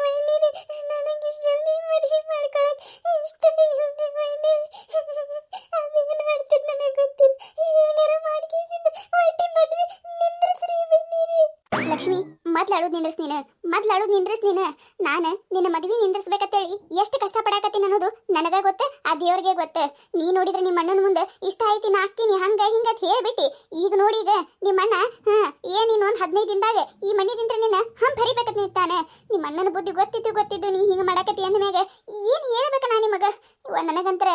ವೈನಿರಿ, ನನಗೆ ಜಲ್ದಿ ಮದುವೆ ಮಾಡ್ಕೊಳಕ್ ಇಷ್ಟನೇ ಇಲ್ಲದೆ ವೈನಿರಿ. ಅದೇನು ಮಾಡ್ತೀರಿ ನನಗೆ ಗೊತ್ತಿಲ್ಲ. ಏನಾರು ಮಾಡ್ಕೇಸಿಂದ ಒಟ್ಟಿ ಮದುವೆ ನಿಂದ್ರಿಸ್ರಿ ವೈನಿರಿ. ಲಕ್ಷ್ಮಿ, ಮೊದ್ಲಾಡೋದು ನಿಂದ್ರಿಸ್ ನೀನು, ಮೊದ್ಲಾಡೋದು ನಿಂದ್ರಿಸ್ ನೀನು. ನಾನು ನಿನ್ನ ಮದುವೆ ನಿಂದ್ರಿಸ್ಬೇಕಂತೇಳಿ ಎಷ್ಟು ಕಷ್ಟಪಡಾಕತ್ತೀನಿ ಅನ್ನೋದು ನನಗ ಗೊತ್ತ, ಆ ದೇವ್ರಿಗೆ ಗೊತ್ತ. ನೀ ನೋಡಿದ್ರೆ ನಿಮ್ಮ ಅಣ್ಣನ ಮುಂದೆ ಇಷ್ಟ ಐತಿ ನಾ ಅಕ್ಕಿನಿ ಹಂಗ ಹಿಂಗ ಅಂತ ಹೇಳ್ಬಿಟ್ಟು ಈಗ ನೋಡಿ ಈಗ ನಿಮ್ಮ ಅಣ್ಣ ಏನ್ ನೀನು ಒಂದು 15 ದಿನದಾಗ ಈ ಮನೆದಿಂದ ನಿನ್ನ ಹಂಪ್ ಹರಿಬೇಕಂತ ನಿಂತಾನೆ. ನಿಮ್ಮ ಅಣ್ಣನ ಬುದ್ಧಿ ಗೊತ್ತಿದ್ದು ನೀ ಹಿಂಗ ಮಾಡಾಕತ್ತಿ ಅಂದ ಮ್ಯಾಗ ಏನ್ ಹೇಳ್ಬೇಕ ನಾ ನಿಮಗ? ನನಗಂತರ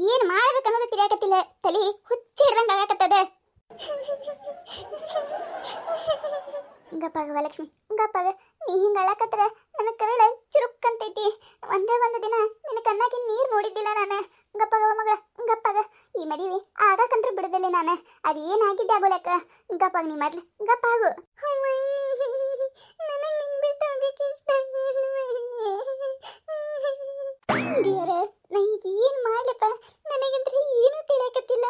ಏನ್ ಮಾಡ್ಬೇಕನ್ನೋದು ತಿಳಿಯಾಕತ್ತಿಲ್ಲ, ತಲೆ ಹುಚ್ಚಿ ಹಿಡ್ದಂಗ ಆಗಾಕತ್ತದ. ಗಪ್ಪಾಗವ ಲಕ್ಷ್ಮಿ, ಗಪ್ಪಾಗ. ನೀ ಹಿಂಗ ಅಳಕತ್ರ ನನ್ನ ಕರಳ ಚುರುಕ್ಕಂತೈತಿ. ಒಂದೇ ಒಂದು ದಿನ ನಿನ್ನ ಕಣ್ಣಾಗಿ ನೀರು ನೋಡಿದ್ದಿಲ್ಲ ನಾನು. ಗಪ್ಪಾಗವ ಮಗಳ, ಗಪ್ಪಾಗ. ಈ ಮದುವೆ ಆಗಾಕಂತ್ರ ಬಿಡದಿಲ್ಲ ನಾನು. ಅದು ಏನಾಗಿದ್ದೆ ಆಗೋಲಕ್ಕ. ಗಪ್ಪಾಗ ನೀ ಮೊದ್ಲು, ಗಪ್ಪಾಗು. ನನಗೆ ನಿನ್ ಬಿಟ್ಟು ಹೋಗಕ್ಕೆ ಇಷ್ಟ ದೇವ್ರ, ನಾ ಈಗ ಏನ್ ಮಾಡ್ಲಪ್ಪ? ನನಗಂದ್ರೆ ಏನೂ ತಿಳಿಯಕತ್ತಿಲ್ಲ.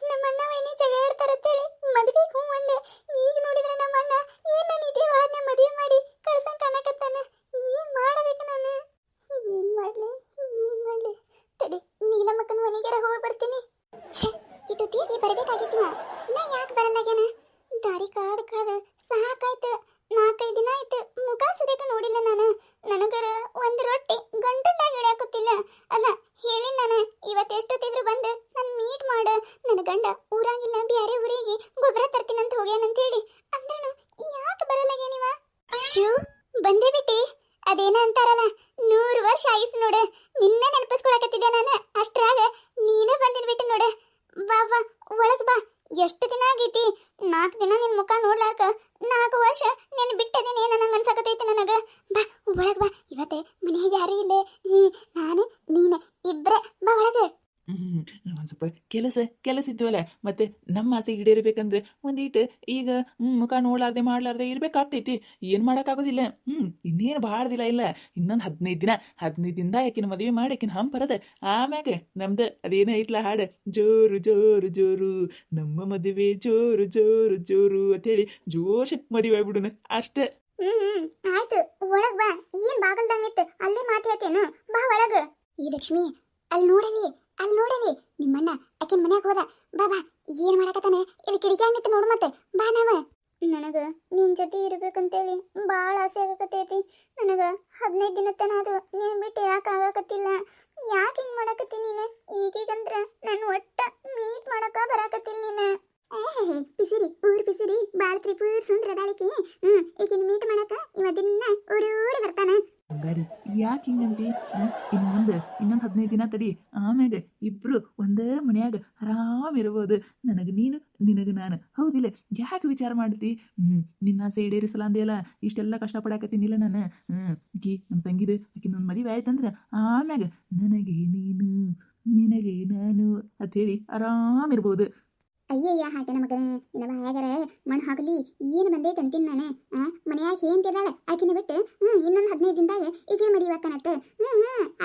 ನಮ್ಮ ಅಣ್ಣ ವೈನಿ ಜಗಳಾಡ್ತಾರಂತೇಳಿ ಮದುವೆ ಹೂ ಅಂದೆ. ಈಗ ನೋಡಿದ್ರೆ ನಮ್ಮ ಅಣ್ಣ ಏನ್ ನಾನು ಇದೇ ವಾರನೆ ಮದುವೆ ಮಾಡಿ ಕಳ್ಸಂಗ್ ಕಾಣಕತ್ತಾನ. ಏನ್ ಮಾಡಬೇಕು ನಾನು? ಏನ್ ಮಾಡ್ಲಿ? ತಡಿ, ನೀಲಮ್ಮಕ್ಕನ ಮನೆಗೆ ಹೋಗಿ ಬರ್ತೀನಿ. ಛೇ, ಇಟ್ಟು ತೇಗಿ ಬರಬೇಕಾಗಿತ್ತು. ಇನ್ನ ಯಾಕೆ ಬರಲ್ಲಾಗ್ಯಾನ? ದಾರಿ ಕಾದು ಸಾಕಾಯ್ತು. 4-5 ದಿನ ಆಯ್ತು ಮುಖ ಸದೇಕ ನೋಡಿಲ್ಲ ನಾನು. ನನಗರ ಒಂದು ರೊಟ್ಟಿ ಗಂಟಲ್ದಾಗ ಇಳಿಯಾಕತ್ತಿಲ್ಲ. ಅಲ್ಲ ಹೇಳಿ ನಾನು ಇವತ್ತೆಷ್ಟೊತ್ತಿದ್ರು ಬಂದು ನಾನು ಮೀಟ್ ಮಾಡ. ನನ್ನ ಗಂಡ ಊರಾಗಿಲ್ಲ, ಬ್ಯಾರೆ ಊರಿಗೆ ಗೊಬ್ಬರ ತರ್ತೀನಂತ ಹೋಗ್ಯಾನಂತೇಳಿ ಅಂದ್ರೂ ಯಾಕೆ ಬರಲ್ಲಾಗ್ಯ ನೀವ? ಶಿವ್, ಬಂದೇ ಬಿಟ್ಟಿ. ಅದೇನ ಅಂತಾರಲ್ಲ, 100 ವರ್ಷ ಆಯುಸ್ ನೋಡ. ನಿನ್ನ ನೆನಪಿಸ್ಕೊಳಕತ್ತಿದ್ದೆ ನಾನು. ಅಷ್ಟ್ರಾಗ ನೀನೇ ಬಂದಿರ್ಬಿಟ್ಟು ನೋಡ. ಬಾ ಬಾ, ಒಳಗ್ ಬಾ. ಎಷ್ಟು ದಿನ ಆಗೈತಿ? 4 ದಿನ ನಿನ್ ಮುಖ ನೋಡ್ಲಾಕ 4 ವರ್ಷ ನೀನು ಬಿಟ್ಟದೇನೆ ನನಗೆ ಅನ್ಸಕತೈತಿ ನನಗ. ಬಾ ಒಳಗ್ ಬಾ. ಇವತ್ತೆ ಮನೆಯಾಗ ಯಾರೂ ಇಲ್ಲೇ, ನಾನು ನೀನು ಇಬ್ರೆ. ಬಾ ಒಳಗೆ. ಒಂದು ಸ್ವಲ್ಪ ಕೆಲಸ ಇದ್ವಲ್ಲ, ಮತ್ತೆ ನಮ್ಮ ಆಸೆ ಈಡೇರಬೇಕಂದ್ರೆ ಒಂದೀಟು ಈಗ ಮುಖ ನೋಡ್ಲಾರ್ದೆ ಮಾಡ್ಲಾರ್ದೆ ಇರ್ಬೇಕಾಗ್ತೈತಿ. ಏನು ಮಾಡೋಕ್ಕಾಗೋದಿಲ್ಲ. ಇನ್ನೇನು ಭಾಳ ದಿನ ಇಲ್ಲ, ಇನ್ನೊಂದು 15 ದಿನದಾಗ ಆಕಿನ ಮದುವೆ ಮಾಡಿ ಆಕಿನ ಹಂಪರದ ಆಮ್ಯಾಗ ನಮ್ದು ಅದೇನೋ ಐತ್ಲ ಹಾಡು, ಜೋರು ಜೋರು ಜೋರು ನಮ್ಮ ಮದುವೆ ಜೋರು ಜೋರು ಜೋರು ಅಂತೇಳಿ ಜೋಶ ಮದುವೆ ಆಗ್ಬಿಡುನ ಅಷ್ಟೇ. ಆಯ್ತು, ಒಳಗ್ ಬಾ. ಏನ್ ಬಾಗಲ್ದಂಗಿತ್ತು ಅಲ್ಲೇ ಮಾತಾಡ್ತೇನು? ಬಾ ಒಳಗ. ಈ ಲಕ್ಷ್ಮಿ, ಅಲ್ಲಿ ನೋಡಲಿ ನಿಮ್ಮಣ್ಣ ಆಕಿನ ಮನ್ಯಾಗ ಹೋದ. ಬಾ ಬಾ, ಏನ್ ಮಾಡಕತ್ತಾನೆ? ಇಲ್ಲಿ ಕಿಡಿಕ್ಯಾಗ ನಿಂತು ನೋಡು ಮತ್ತೆ. ಬಾ ನಾವ. ನನಗ ನಿನ್ ಜೊತೆ ಇರ್ಬೇಕಂತೇಳಿ ಭಾಳ ಆಸೆ ಆಗಕತ್ತೈತಿ. ನನಗ 15 ದಿನ ತನ ಅದು ನೀನ್ ಬಿಟ್ಟು ಯಾಕೆ ಆಗಾಕತ್ತಿಲ್ಲ. ಯಾಕೆ ಹಿಂಗ್ ಮಾಡಕತ್ತಿ ನೀನು? ಈಗೀಗಂದ್ರ ನಾನು ಒಟ್ಟ ಮೀಟ್ ಮಾಡಕ ಬರಾಕತ್ತಿಲ್ಲ ನೀನು. ಪಿಸಿರಿ, ಊರ್ ಪಿಸಿರಿ, ಬಾಳ ತ್ರಿಪುರ ಸುಂದ್ರದಾಳಿಕೆ. ಈಗಿನ ಮೀಟ್ ಮಾಡಕ ಇವ ದಿನ ಓಡಿ ಬರ್ತಾನ. ಹಂಗಾರಿ ಯಾಕೆ ಹಿಂಗಂತಿ? ಇನ್ನು ಮುಂದೆ ಇನ್ನೊಂದು 15 ದಿನ ತಡಿ, ಆಮ್ಯಾಗ ಇಬ್ರು ಒಂದೇ ಮನ್ಯಾಗ ಆರಾಮಿರ್ಬೋದು. ನನಗೆ ನೀನು, ನಿನಗೆ ನಾನು. ಹೌದಿಲ್ಲ? ಯಾಕೆ ವಿಚಾರ ಮಾಡ್ತಿ? ನಿನ್ನ ಆಸೆ ಈಡೇರಿಸಲ್ಲ ಅಂದೆಯಲ್ಲ, ಇಷ್ಟೆಲ್ಲ ಕಷ್ಟಪಡಾಕತ್ತೀನಿಲ್ಲ ನಾನು. ಆಕಿ ನಮ್ಮ ತಂಗಿದು ಆಕಿನೊಂದು ಮದುವೆ ಆಯ್ತಂದ್ರೆ ಆಮ್ಯಾಗ ನನಗೆ ನೀನು, ನಿನಗೆ ನಾನು ಅಂಥೇಳಿ ಆರಾಮಿರ್ಬೋದು. ಅಯ್ಯಯ್ಯ ಹಾಟೆನ ಮಗನ, ನಿನ್ನ ಬಾಯಾಗರ ಮಣ್ಣು ಹಾಕಲಿ. ಏನು ಬಂದೈತೆ ಅಂತೀನಿ ನಾನು. ಮನೆಯಾಗ ಏನ್ತಿದಾಳ ಆಕಿನ ಬಿಟ್ಟು ಇನ್ನೊಂದು 15 ದಿನದಾಗ ಈಗಿನ ಮದುವೆ ಆಕನತ್ತ.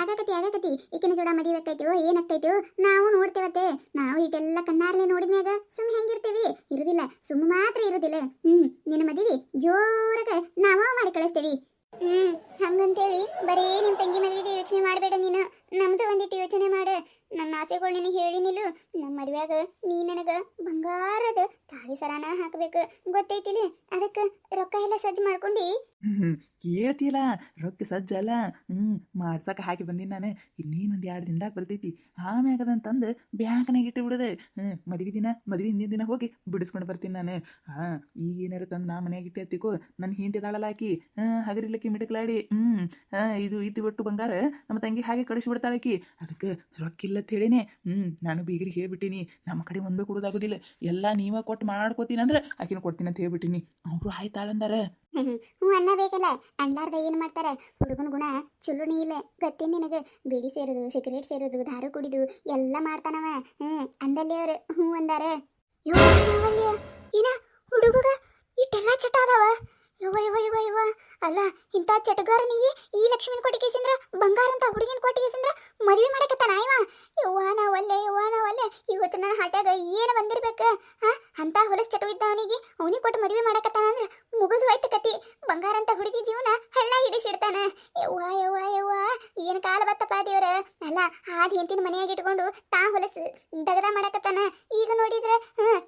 ಆಗಕತಿ ಈಕಿನ ಜೋಡ ಮದುವೆ ಆಕೈತೋ ಏನಾಗ್ತೈತೋ ನಾವು ನೋಡ್ತೇವತ್ತೆ. ನಾವು ಈಟೆಲ್ಲ ಕಣ್ಣಾರ್ಲೆ ನೋಡಿದ್ಮ್ಯಾಗ ಸುಮ್ ಹೆಂಗಿರ್ತೇವಿ? ಇರುದಿಲ್ಲ, ಸುಮ್ಮ ಮಾತ್ರ ಇರುದಿಲ್ಲ. ನಿನ್ನ ಮದುವೆ ಜೋರಾಗ ನಾವ ಮಾಡಿ ಕಳಿಸ್ತೇವಿ. ಹಂಗಂತೇಳಿ ಬರೀ ನಿಮ್ಮ ತಂಗಿ ಮದುವೆಗೆ ಯೋಚನೆ ಮಾಡಬೇಡ ನೀನು. ನಮ್ದು ಒಂದಿಟ್ಟು ಯೋಚನೆ ಮಾಡ. ನನ್ನ ಆಸೆಗಳು ನಿನಗೆ ಹೇಳಿನಿಲ್ಲ. ನಮ್ಮ ಮದುವೆಯಾಗ ನೀ ನನಗೆ ಬಂಗಾರದ ತಾಳಿ ಸರಾನ ಹಾಕಬೇಕು, ಗೊತ್ತೈತಿಲಿ? ಅದಕ್ಕೆ ರೊಕ್ಕ ಎಲ್ಲ ಸಜ್ಜು ಮಾಡ್ಕೊಂಡು ಕೇಳ್ತಿಲ್ಲ, ರೊಕ್ಕ ಸಜ್ಜಲ್ಲ. ಮಾಡ್ಸಕ್ಕೆ ಹಾಕಿ ಬಂದೀನಿ ನಾನು. ಇನ್ನೇನೊಂದು 2 ದಿನದಾಗ ಬರ್ತೈತಿ. ಆಮ್ಯಾಗದಂತಂದು ಬ್ಯಾಂಕ್ನಾಗ ಇಟ್ಟು ಬಿಡೋದೆ. ಮದುವೆ ಹಿಂದಿನ ದಿನ ಹೋಗಿ ಬಿಡಿಸ್ಕೊಂಡು ಬರ್ತೀನಿ ನಾನು. ಈಗ ಏನಾರು ತಂದು ನಾ ಮನೆಯಾಗ ಇಟ್ಟೆ ಹತ್ತಿಕೋ, ನನ್ನ ಹಿಂತಿದಾಳಲ್ಲ ಆಕಿ ಹಗರಿಲ್ಲಕ್ಕಿ ಮಿಡಕ್ಲಾಡಿ ಇದು ಒಟ್ಟು ಬಂಗಾರ ನಮ್ಮ ತಂಗಿ ಹಾಗೆ ಕಳಿಸಿಬಿಡ್ತಾಳಕಿ. ಅದಕ್ಕೆ ರೊಕ್ಕಿಲ್ಲ ಅಂತ ಹೇಳಿನೇ ನಾನು ಬೀಗರಿಗೆ ಹೇಳ್ಬಿಟ್ಟಿನಿ. ನಮ್ಮ ಕಡೆ ಒಂದೇ ಕೊಡೋದಾಗೋದಿಲ್ಲ, ಎಲ್ಲ ನೀವ ಕೊಟ್ಟು ಮಾಡ್ಕೋತೀನಿ ಅಂದ್ರೆ ಆಕಿನ ಕೊಡ್ತೀನಿ ಅಂತ ಹೇಳ್ಬಿಟ್ಟಿನಿ. ಅವರು ಆಯ್ತಾಳಂದಾರ. ಅನ್ನ ಬೇಕಲ್ಲ, ಅಣ್ಣಾರ್ದ ಏನು ಮಾಡ್ತಾರೆ? ಹುಡುಗನ ಗುಣ ಚಲೋನೇ ಇಲ್ಲ, ಗೊತ್ತೇನು ನಿನಗೆ? ಬೀಡಿ ಸೇರೋದು, ಸಿಗರೇಟ್ ಸೇರೋದು, ದಾರು ಕುಡಿದು ಎಲ್ಲ ಮಾಡ್ತಾನವ. ಅಂದಲ್ಲಿ ಅವ್ರು ಅಂದಾರ. ಏನ ಹುಡುಗ ಇಟ್ಟೆಲ್ಲ ಚಟ ಅದಾವ? ಯವ್ವ ಅಲ್ಲ, ಇಂಥ ಚಟಗಾರನಿಗೆ ಈ ಲಕ್ಷ್ಮೀನ ಕೊಟ್ಟಿಗೆಸಿಂದ್ರ ಬಂಗಾರ ಅಂತ ಹುಡುಗಿನ ಕೊಟ್ಟಿಗೆಸಿಂದ್ರ ಮದುವೆ ಮಾಡಕತ್ತಾನ ಇವ. ಯವ್ವ ನಾವಲ್ಲೇ ಇವತ್ತು ನನ್ನ ಹಾಟ್ಯಾಗ ಏನು ಬಂದಿರ್ಬೇಕ? ಅಂತ ಹೊಲಸ್ ಚಟ ಇದ್ದವನಿಗೆ ಅವನಿಗೆ ಕೊಟ್ಟು ಮದುವೆ ಮಾಡಕತ್ತಾನ ಅಂದ್ರೆ ಮುಗಿದು ಹೋಯ್ತು ಕತಿ. ಆದ ಹೆಂಡತಿನ ಮನೆಯಾಗ ಇಟ್ಕೊಂಡು ತಾ ಹೊಲಸ ದಗದ ಮಾಡಕತ್ತಾನ. ಈಗ ನೋಡಿದ್ರೆ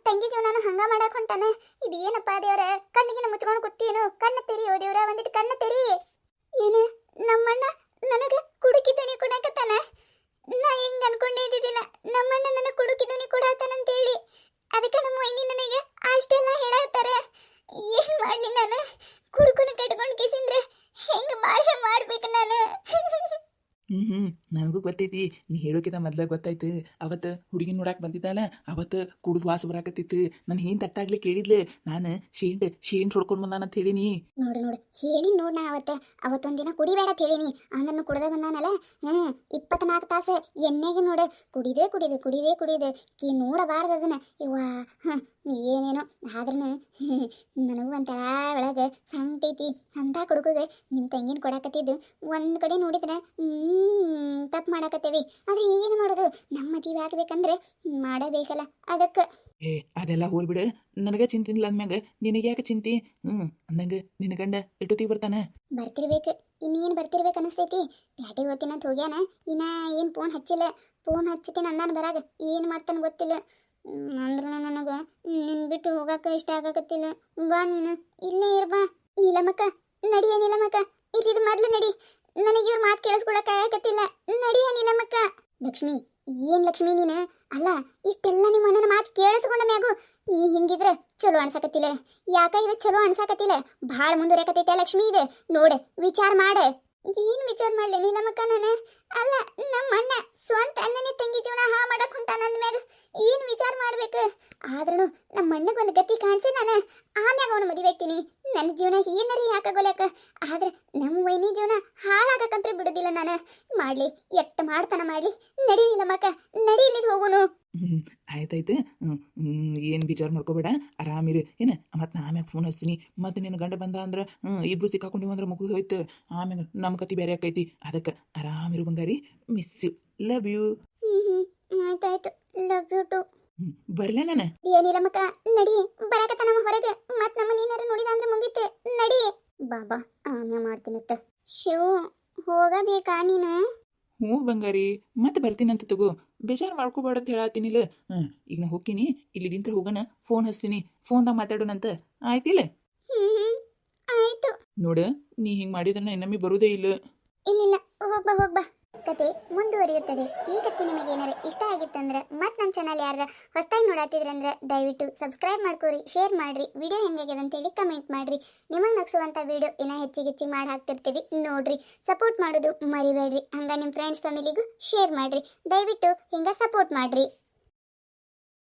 ತಂಗಿ ಜೀವನಾನು ಹಂಗ ಮಾಡಕ್ ಹೊಂಟಾನ. ಇದು ಏನಪ್ಪ ದೇವ್ರ, ಕಣ್ಣಿಗಿನ ಮುಚ್ಕೊಂಡು ಕೂತೀನು. ಕಣ್ಣು ತೆರಿಯೋ ದೇವ್ರ, ಒಂದಿಟ್ಟು ಕಣ್ಣು ತೆರಿ. ಏನು ನಮ್ಮಣ್ಣ ನನಗ ಕುಡುಕಿ ಧ್ವನಿ ಕೊಡಕತ್ತಾನ? ನಾ ಹೆಂಗ್ ಅನ್ಕೊಂಡೇ ಇದ್ದಿದ್ದಿಲ್ಲ ನಮ್ಮಣ್ಣ ನನಗೆ ಕುಡುಕಿ ಧ್ವನಿ ಕೊಡತ್ತಾನಂತೇಳಿ. ಅದಕ್ಕೆ ನಮ್ಮ ವೈನಿ ನನಗೆ ಅಷ್ಟೆಲ್ಲ ಹೇಳತ್ತಾರೆ. ಏನ್ ಮಾಡ್ಲಿ ನಾನು? ಕುಡುಕನ ಕಟ್ಕೊಂಡು ಕಿಸಿಂದ್ರೆ ಹೆಂಗ್ ಮಾಡ್ಬೇಕು ನಾನು? ನನಗೂ ಗೊತ್ತೈತಿ, ನೀ ಹೇಳೋಕಿಂತ ಮೊದ್ಲ ಗೊತ್ತಾಯ್ತು. ಅವತ್ತು ಹುಡುಗಿ ನೋಡಕ್ಕೆ ಬಂದಿದ್ದಾಳ, ಅವತ್ತು ಕುಡಿದು ವಾಸ ಬರಾಕತ್ತಿತ್ತು. ನನ್ನ ಏನು ತಟ್ಟಾಗ್ಲಿ ಕೇಳಿದ್ಲೆ, ನಾನು ಶೇಂಟ್ ಹೊಡ್ಕೊಂಡು ಬಂದಾನಂತ ಹೇಳಿನಿ. ನೋಡು ಹೇಳಿ ನೋಡ್, ನಾ ಅವತ್ತೊಂದಿನ ಕುಡಿಬೇಡ ಅಂತ ಹೇಳಿನಿ. ಅಂದ್ರೂ ಕುಡ್ದ ಬಂದಾನಲ್ಲ. 24 ತಾಸು ಎಣ್ಣೆಗೆ ನೋಡು ಕುಡಿದೆ ಕಿ ನೋಡಬಾರ್ದು ಅದನ್ನ. ಇವ್ವಾ ಏನೇನೋ ಆದ್ರೂ ನನಗೂ ಒಂಥರ ಒಳಗೆ ಸಂಕಟೈತಿ. ಅಂತ ಕುಡುಕಗೆ ನಿಮ್ಮ ತಂಗಿನ ಕೊಡಕತ್ತಿದ್ದು ಒಂದು ಕಡೆ ನೋಡಿದ್ರೆ ತಪ್ಪು ಮಾಡಕತ್ತೇವಿ. ಆದ್ರೆ ಏನು ಮಾಡೋದು, ನಮ್ಮ ಮದುವೆ ಆಗ್ಬೇಕಂದ್ರೆ ಮಾಡಬೇಕಲ್ಲ. ಅದಕ್ಕೆ ಅದೆಲ್ಲ ಹೋಲ್ಬಿಡು, ನನಗೆ ಚಿಂತೆ ಇಲ್ಲ ಅಂದ್ಮ್ಯಾಗ ನಿನಗೆ ಯಾಕೆ ಚಿಂತೆ? ಅಂದಂಗೆ ನಿನ್ನ ಗಂಡ ಎಷ್ಟೊತ್ತಿಗೆ ಬರ್ತಾನೆ? ಬರ್ತಿರ್ಬೇಕು, ಇನ್ನೇನು ಬರ್ತಿರ್ಬೇಕು ಅನಿಸ್ತೈತಿ. ಪ್ಯಾಟಿಗೆ ಹೋಗ್ತೀನಿ ಅಂತ ಹೋಗ್ಯಾನ, ಇನ್ನ ಏನು ಫೋನ್ ಹಚ್ಚಿಲ್ಲ. ಫೋನ್ ಹಚ್ಚಿತೀನಿ ಅಂದಾನ ಬರಾಗ, ಏನು ಮಾಡ್ತಾನೆ ಗೊತ್ತಿಲ್ಲ. ಅಂದ್ರೂ ನನಗೆ ನಿನ್ ಬಿಟ್ಟು ಹೋಗಕ್ಕೆ ಇಷ್ಟ ಆಗಕತ್ತಿಲ್ಲ. ಬಾ ನೀನು ಇಲ್ಲೇ ಇರ್ಬಾ. ನೀಲಮಕ್ಕ ನಡಿಯ ನೀಲಮಕ್ಕ, ಇಲ್ಲಿದು ಮೊದ್ಲು ನಡಿ. ನನಗೆ ಇವ್ರ ಮಾತು ಕೇಳಿಸ್ಕೊಳಕ್ಕೆ ಆಗಕತ್ತಿಲ್ಲ. ನಡಿಯ ನೀಲಮಕ್ಕ. ಲಕ್ಷ್ಮಿ, ಏನ್ ಲಕ್ಷ್ಮಿ ನೀನು? ಅಲ್ಲ, ಇಷ್ಟೆಲ್ಲ ನಿಮ್ಮ ಅಣ್ಣನ ಮಾತು ಕೇಳಿಸ್ಕೊಂಡ ಮ್ಯಾಗು ನೀ ಹಿಂಗಿದ್ರೆ ಚಲೋ ಅನ್ಸಾಕತ್ತಿಲ್ಲ. ಯಾಕ ಇದು ಚಲೋ ಅನ್ಸಾಕತ್ತಿಲ್ಲ? ಭಾಳ ಮುಂದುವರೆಕತ್ತೈತೆ ಲಕ್ಷ್ಮಿ ಇದೆ. ನೋಡೆ, ವಿಚಾರ ಮಾಡೆ. ಏನ್ ವಿಚಾರ ಮಾಡ್ಲಿ ನೀಲಮಕ್ಕ ನಾನು? ಅಲ್ಲ, ನಮ್ಮ ಅಣ್ಣ ಸ್ವಂತ ಅಣ್ಣನೇ ತಂಗಿ ಜೀವನ ಹಾ ಮಾಡಕ್ ಹೊಂಟಾನ ಅಂದ್ಮ್ಯಾಗ ಏನ್ ವಿಚಾರ ಮಾಡ್ಬೇಕು? ಆದ್ರೂ ನಮ್ಮ ಅಣ್ಣಗೆ ಒಂದು ಗತಿ ಕಾಣಿಸಿ ನಾನು ಆಮ್ಯಾಗ ಅವನು ಮದುವೆ ಆಗ್ತೀನಿ. ನನ್ನ ಜೀವನ ಏನಾರ ಯಾಕಾಗೋಲ್ಯಾಕ? ಆದ್ರೆ ನಮ್ಮ ವೈನಿ ಜೀವನ ಹಾಳಾಗಕ್ಕಂತೂ ಬಿಡೋದಿಲ್ಲ ನಾನು. ಮಾಡ್ಲಿ, ಎಟ್ಟು ಮಾಡ್ತಾನ ಮಾಡ್ಲಿ. ನಡಿ ನೀಲಮಕ್ಕ, ನಡಿ, ಇಲ್ಲಿಗೆ ಹೋಗೋನು. ಆಯ್ತಾಯ್ತು, ಏನು ವಿಚಾರ ಮಾಡ್ಕೋಬೇಡ, ಆರಾಮಿರು. ಏನು ಮತ್ತು ನಾ ಆಮ್ಯಾಗ ಫೋನ್ ಹಚ್ತೀನಿ. ಮತ್ತು ನಿನ್ನ ಗಂಡ ಬಂದ ಅಂದ್ರೆ ಇಬ್ರು ಸಿಕ್ಕಾಕೊಂಡಿವು ಅಂದ್ರೆ ಮುಗಿದು ಹೋಯ್ತು. ಆಮ್ಯಾಗ ನಮ್ಮ ಕತಿ ಬೇರೆ ಆಕೈತಿ. ಅದಕ್ಕೆ ಆರಾಮಿರು ಬಂಗಾರಿ. Miss you, love you. ಆಯ್ತಾಯ್ತು, ಲವ್ ಯು ಟು. ಬರ್ಲೇ ನಾನು? ಏನಿಲ್ಲಮ್ಮಕ್ಕ, ನಡಿ. ಬರಾಕತ್ತ ನಮ್ಮ ಹೊರಗೆ. ಮತ್ ನಮ್ಮ ನೀನಾರು ನೋಡಿದ ಅಂದ್ರೆ ಮುಗೀತೆ. ನಡಿ ಬಾಬಾ, ಆಮ್ಯಾಗ ಮಾಡ್ತೀನತ್ತ. ಶಿವ್, ಹೋಗಬೇಕಾ ನೀನು? ಹ್ಞೂ ಬಂಗಾರಿ, ಮತ್ತೆ ಬರ್ತೀನಂತ ತಗೋ. ಬೇಜಾರು ಮಾಡ್ಕೋಬೇಡ ಅಂತ ಹೇಳತ್ತೀನಿಲ್ಲ. ಈಗ ನಾ ಹೋಗ್ತೀನಿ, ಇಲ್ಲಿದಿಂತ ಹೋಗೋಣ. ಫೋನ್ ಹಚ್ತೀನಿ, ಫೋನ್ದಾಗ ಮಾತಾಡೋಣಂತ, ಆಯ್ತಿಲ್ಲ? ಆಯ್ತು. ನೋಡ, ನೀ ಹಿಂಗೆ ಮಾಡಿದ್ರೆ ಇನ್ನೊಮ್ಮೆ ಬರೋದೇ ಇಲ್ಲ. ಇಲ್ಲ, ಹೋಗ್ಬಾ. ಕತೆ ಮುಂದುವರಿಯುತ್ತದೆ. ಈ ಕತೆ ನಿಮಗೆ ಏನಾರ ಇಷ್ಟ ಆಗಿತ್ತಂದ್ರೆ ಮತ್ತು ನಮ್ಮ ಚಾನಲ್ ಯಾರ ಹೊಸದಾಗಿ ನೋಡತ್ತಿದ್ರಂದ್ರೆ ದಯವಿಟ್ಟು ಸಬ್ಸ್ಕ್ರೈಬ್ ಮಾಡ್ಕೊರಿ, ಶೇರ್ ಮಾಡ್ರಿ. ವಿಡಿಯೋ ಹೆಂಗಾಗ್ಯದ ಅಂತೇಳಿ ಕಮೆಂಟ್ ಮಾಡ್ರಿ. ನಿಮಗೆ ನಗಿಸುವಂಥ ವಿಡಿಯೋ ಇನ್ನೂ ಹೆಚ್ಚಿಗೆ ಮಾಡಿ ಹಾಕ್ತಿರ್ತೀವಿ, ನೋಡ್ರಿ. ಸಪೋರ್ಟ್ ಮಾಡೋದು ಮರಿಬೇಡ್ರಿ. ಹಂಗ ನಿಮ್ಮ ಫ್ರೆಂಡ್ಸ್ ಫ್ಯಾಮಿಲಿಗೂ ಶೇರ್ ಮಾಡ್ರಿ. ದಯವಿಟ್ಟು ಹಿಂಗೆ ಸಪೋರ್ಟ್ ಮಾಡ್ರಿ.